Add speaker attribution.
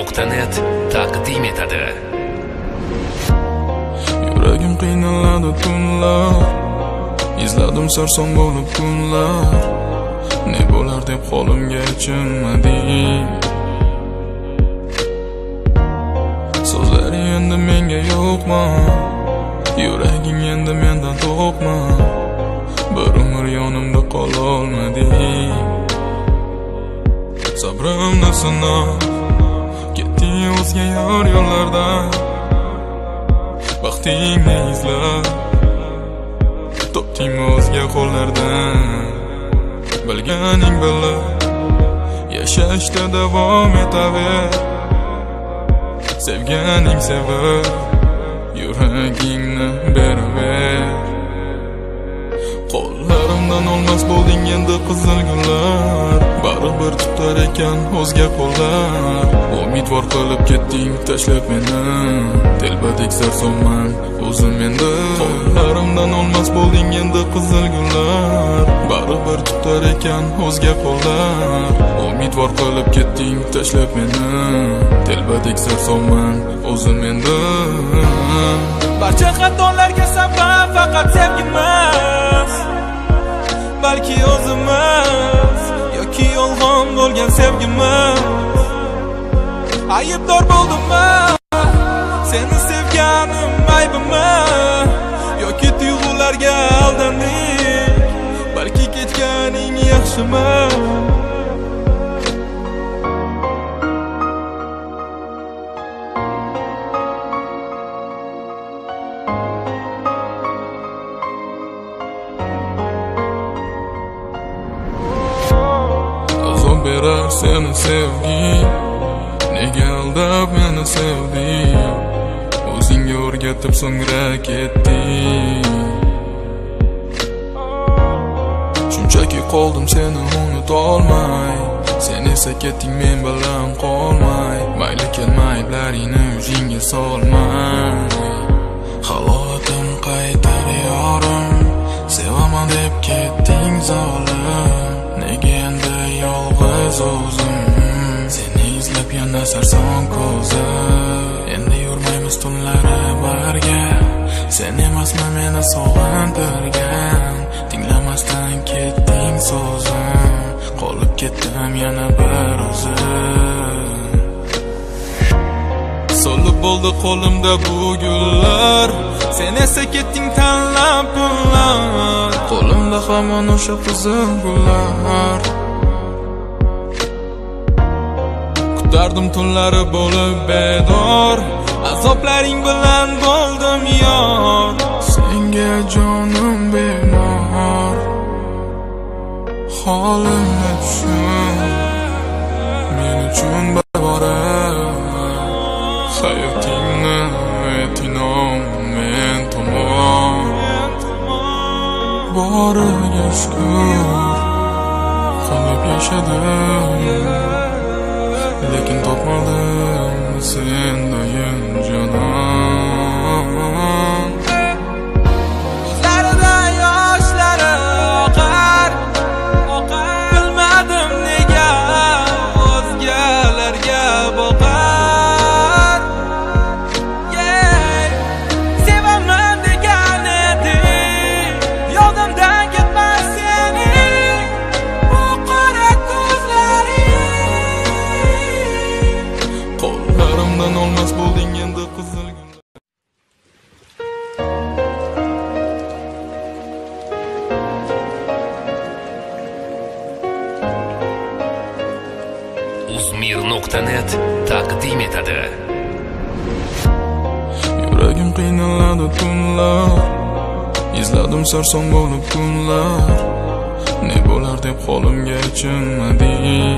Speaker 1: Uzmir.net taqdim etadi.
Speaker 2: Yuragim qiynaladi tunlar, izladim sarson bo'lib kunlar. Ne bo'lar deb qo'limga ichimmading. So'zlaring endi menga yo'qmi? Yuraging endi mendan to'qmi? Bir umr yonimda qololmading. Sabrimni sinab ketding o'zga yo'llardan. Baxtingni izlab topding o'zga qo'llardan. Bilganing bilib yashashda davom etaver. Sevganing sevib yuragingni beraver. Qo'llarimdan olmas bo'lding endi qizil gullar. Baribir tutar ekan o'zga qo'llar. Umidvor qilib ketding tashlab meni. Telbadek sarsonman o'zim endi. Qo'llarimdan olmas bo'lding endi qizil gullar. Baribir tutar ekan o'zga qo'llar. Umidvor qilib ketding tashlab meni. Telbadek sarsonman o'zim endi.
Speaker 3: Barcha xatolarga sabab faqat sevgimiz, balki o'zimiz yoki yolg'on bo'lgan sevgimiz. Aybdor bo'ldimmi? Seni sevganim aybimi? Yoki tuyg'ularga aldandik, balki ketganing yaxshimi?
Speaker 2: Berar seni sevging, nega aldab meni sevding? O'zingga o'rgatib so'ngra ketding. Shunchaki qoldim seni unutolmay, sen esa ketding men bilan qolmay. Mayli kelma ayblaringni yuzingga solmay. Halovatim qaytar yorim, sevaman deb ketding zolim. Nega endi yolg'iz o'zim seni izlab yana sarson ko'zi. Endi yurmaymiz tunlari birga, sen emasmi meni sog'intirgan. Tinglamasdan ketding so'zim, qolib ketdim yana bir o'zim.
Speaker 3: So'lib bo'ldi qo'limda bu gullar, sen esa ketding tanlab pullar.
Speaker 2: Qo'limda hamon o'sha qizil gullar.
Speaker 3: Kutardim tunlari bo'lib bedor, azoblaring bilan bo'ldim yor.
Speaker 2: Senga jonim bemor, holimni tushun, men uchun bora. Hayotingni aytinom men tomon, boriga shukr qilib yashadim. Lekin topmadim sendayin jonon.
Speaker 3: Ko'zlarida yoshlari oqar, bilmadim nega o'zgalarga boqar. Sevaman degan eding, yodimdan ketmas sening bu qora ko'zlaring.
Speaker 2: Qo'llarimdan olmas bo'lding endi qizil gullar.
Speaker 1: Uzmir.net taqdim etadi.
Speaker 2: Yuragim qiynaladi tunlar, izladim sarson bo'lib kunlar. Ne bo'lar deb qo'limga ichimmading.